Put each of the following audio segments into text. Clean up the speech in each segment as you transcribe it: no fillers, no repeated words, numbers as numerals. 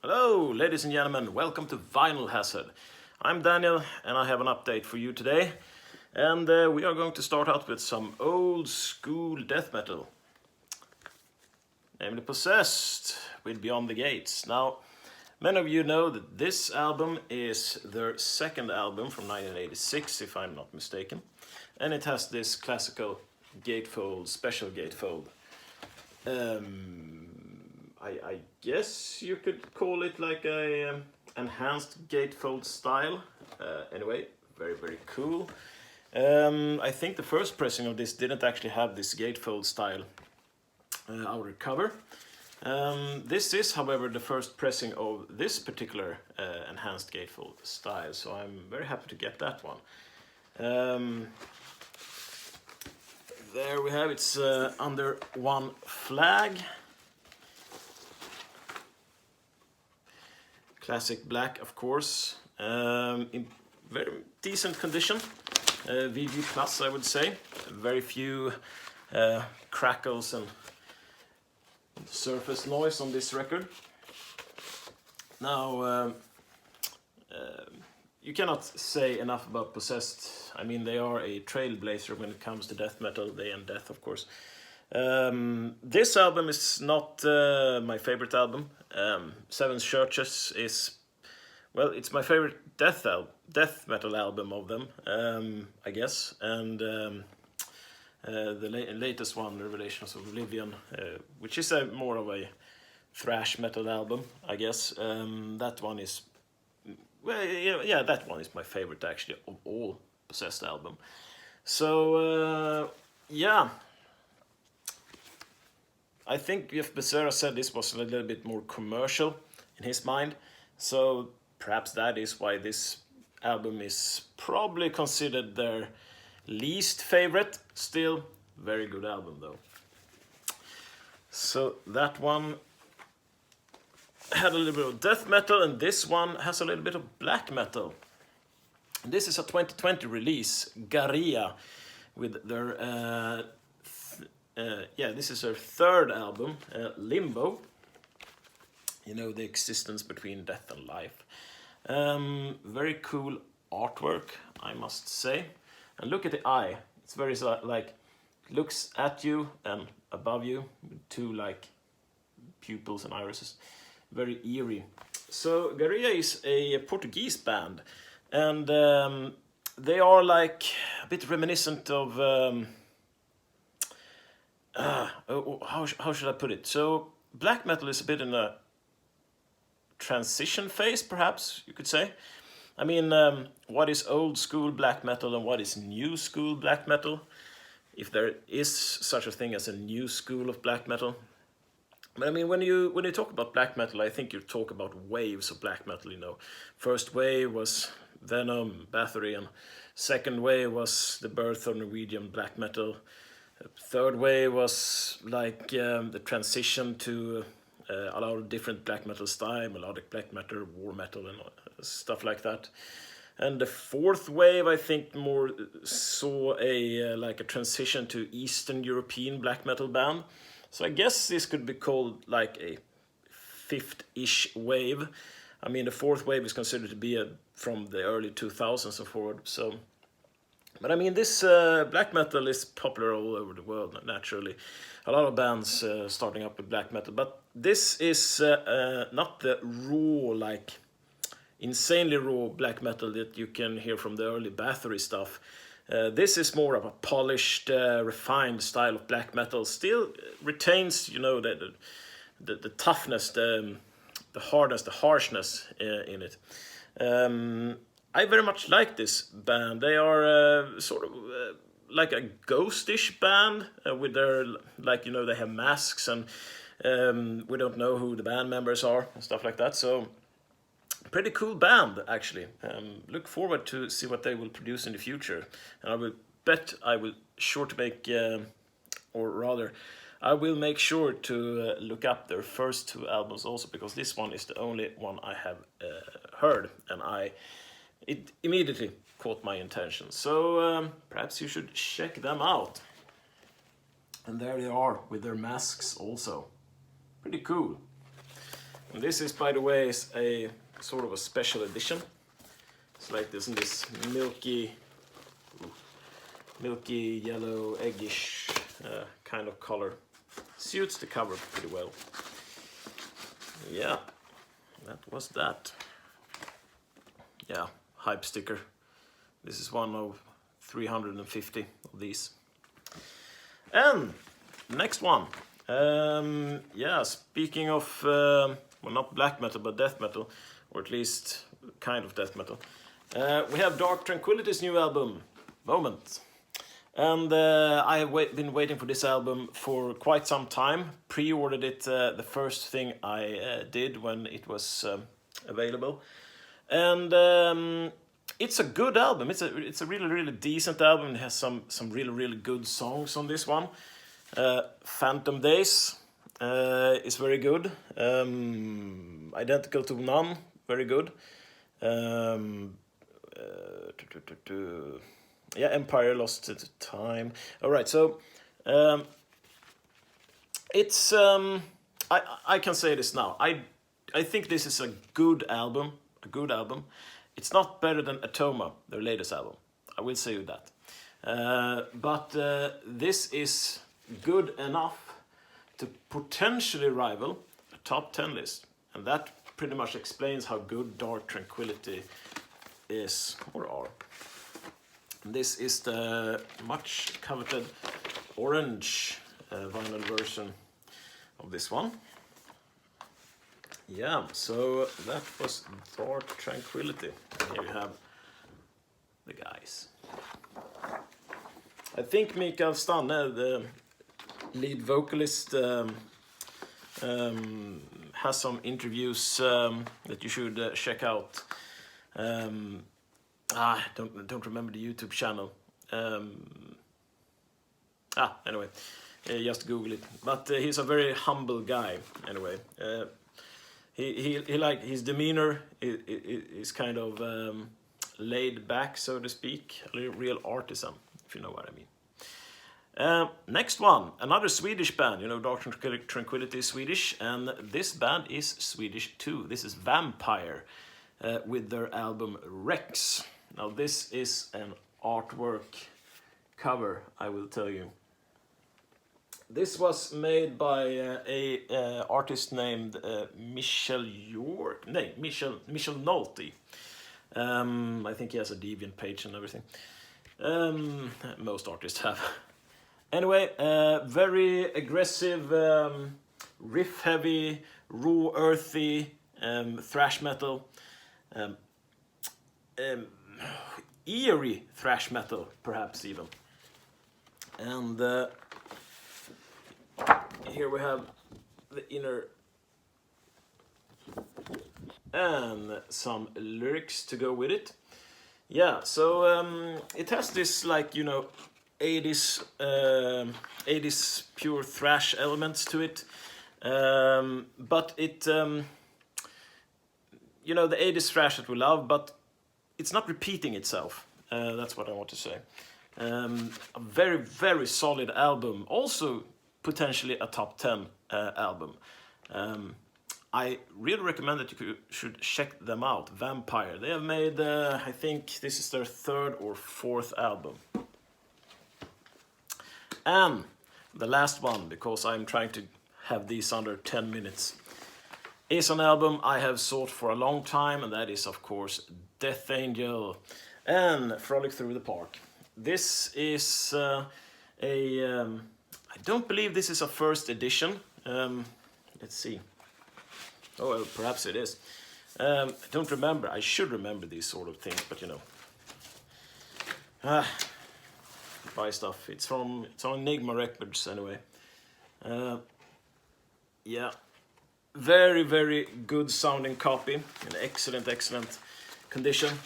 Hello, ladies and gentlemen, welcome to Vinyl Hazard. I'm Daniel and I have an update for you today. And we are going to start out with some old school death metal. Namely Possessed with Beyond the Gates. Now, many of you know that this album is their second album from 1986, if I'm not mistaken. And it has this classical gatefold, special gatefold. I guess you could call it like a enhanced gatefold style. Anyway, very cool. I think the first pressing of this didn't actually have this gatefold style outer cover. This is, however, the first pressing of this particular enhanced gatefold style, so I'm very happy to get that one. There we have it's under one flag. Classic black, of course, in very decent condition. VG plus, I would say. Very few crackles and surface noise on this record. Now, you cannot say enough about Possessed. I mean, they are a trailblazer when it comes to death metal. They end death, of course. This album is not my favorite album. Seven Churches is, well, it's my favorite death metal album of them, I guess. And the latest one, Revelations of Oblivion, which is more of a thrash metal album, I guess. That one is, well, yeah, that one is my favorite actually of all Possessed album. So yeah. I think Jeff Becerra said this was a little bit more commercial in his mind, so perhaps that is why this album is probably considered their least favorite. Still, very good album though. So that one had a little bit of death metal, and this one has a little bit of black metal. This is a 2020 release, Gaerea, with their this is her third album, Limbo. You know, the existence between death and life. Very cool artwork, I must say. And look at the eye. It's very like, looks at you and above you with two like pupils and irises. Very eerie. So Guerrilla is a Portuguese band, and they are like a bit reminiscent of. How should I put it? So black metal is a bit in a transition phase, perhaps you could say. I mean, what is old school black metal and what is new school black metal? If there is such a thing as a new school of black metal. But I mean, when you talk about black metal, I think you talk about waves of black metal. You know, first wave was Venom, Bathory, and second wave was the birth of Norwegian black metal. Third wave was like the transition to a lot of different black metal style, melodic black metal, war metal, and stuff like that. And the fourth wave, I think, more saw a like a transition to Eastern European black metal band. So I guess this could be called like a fifth-ish wave. I mean, the fourth wave is considered to be from the early 2000s and forward. So. But I mean, this black metal is popular all over the world, naturally. A lot of bands starting up with black metal. But this is not the raw, like, insanely raw black metal that you can hear from the early Bathory stuff. This is more of a polished, refined style of black metal. Still retains, you know, the toughness, the hardness, the harshness in it. I very much like this band. They are sort of like a ghostish band with their, like, you know, they have masks and we don't know who the band members are and stuff like that. So pretty cool band, actually. Look forward to see what they will produce in the future. And I will bet I will sure to make, or rather, I will make sure to look up their first two albums also, because this one is the only one I have heard, and it immediately caught my attention. So perhaps you should check them out. And there they are with their masks also. Pretty cool. And this is, by the way, is a sort of a special edition. It's like this in this milky yellow, eggish kind of color. Suits the cover pretty well. Yeah, that was that. Yeah, hype sticker. This is one of 350 of these. And next one. Yeah, speaking of, well, not black metal, but death metal, or at least kind of death metal. We have Dark Tranquility's new album, Moment. And I have been waiting for this album for quite some time. Pre-ordered it, the first thing I did when it was available. And it's a good album. It's a really decent album. It has some really good songs on this one. Phantom Days is very good. Identical to None, very good. Yeah, Empire Lost its Time. All right, so it's I can say this now. I think this is a good album. It's not better than Atoma, their latest album. I will say you that. But this is good enough to potentially rival a top 10 list, and that pretty much explains how good Dark Tranquility is or are. This is the much coveted orange vinyl version of this one. Yeah, so that was Dark Tranquility. Here you have the guys. I think Mikael Stanne, the lead vocalist, has some interviews that you should check out. I don't remember the YouTube channel. Anyway, just Google it. But he's a very humble guy. Anyway, he like his demeanor is kind of laid back, so to speak, a real artisan, if you know what I mean. Next one, another Swedish band. You know, Dark Tranquility is Swedish, and this band is Swedish too. This is Vampire with their album Rex. Now this is an artwork cover, I will tell you. This was made by a artist named Michel Nolte. I think he has a Deviant page and everything. Most artists have. Anyway, very aggressive, riff-heavy, raw, earthy, thrash metal. Eerie thrash metal, perhaps even. And here we have the inner and some lyrics to go with it. Yeah, so it has this, like, you know, 80s pure thrash elements to it, but it you know, the 80s thrash that we love, but it's not repeating itself. That's what I want to say. A very solid album, also potentially a top 10 album. I really recommend that you should check them out. Vampire. They have made, I think this is their third or fourth album. And the last one, because I'm trying to have these under 10 minutes, is an album I have sought for a long time, and that is, of course, Death Angel and Frolic Through the Park. This is I don't believe this is a first edition. Let's see. Oh, well, perhaps it is. I don't remember. I should remember these sort of things, but you know. Buy stuff. It's on Enigma Records anyway. Yeah. Very good sounding copy. In excellent condition.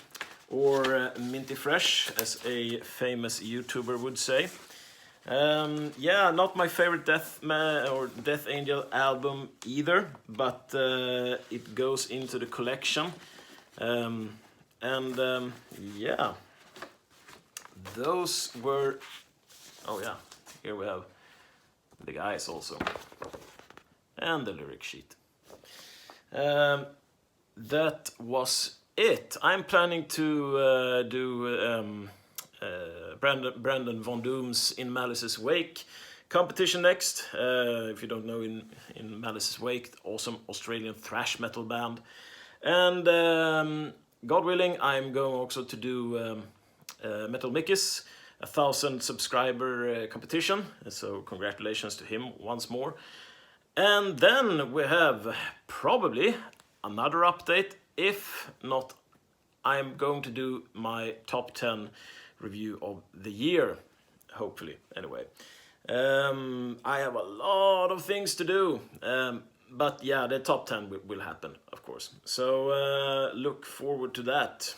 Or minty fresh, as a famous YouTuber would say. Yeah, not my favorite Death Angel album either, but it goes into the collection. Yeah, those were, oh yeah, here we have the guys also, and the lyric sheet. That was it. I'm planning to do Brandon Von Doom's In Malice's Wake competition next. If you don't know, in Malice's Wake, awesome Australian thrash metal band. And God willing, I'm going also to do Metal Mickey's 1,000 subscriber competition. So congratulations to him once more. And then we have probably another update. If not, I'm going to do my top 10 review of the year, hopefully, anyway. I have a lot of things to do, but yeah, the top 10 will happen, of course. So look forward to that.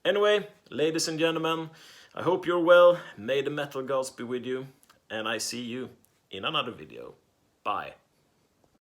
Anyway, ladies and gentlemen, I hope you're well. May the metal gods be with you, and I see you in another video. Bye.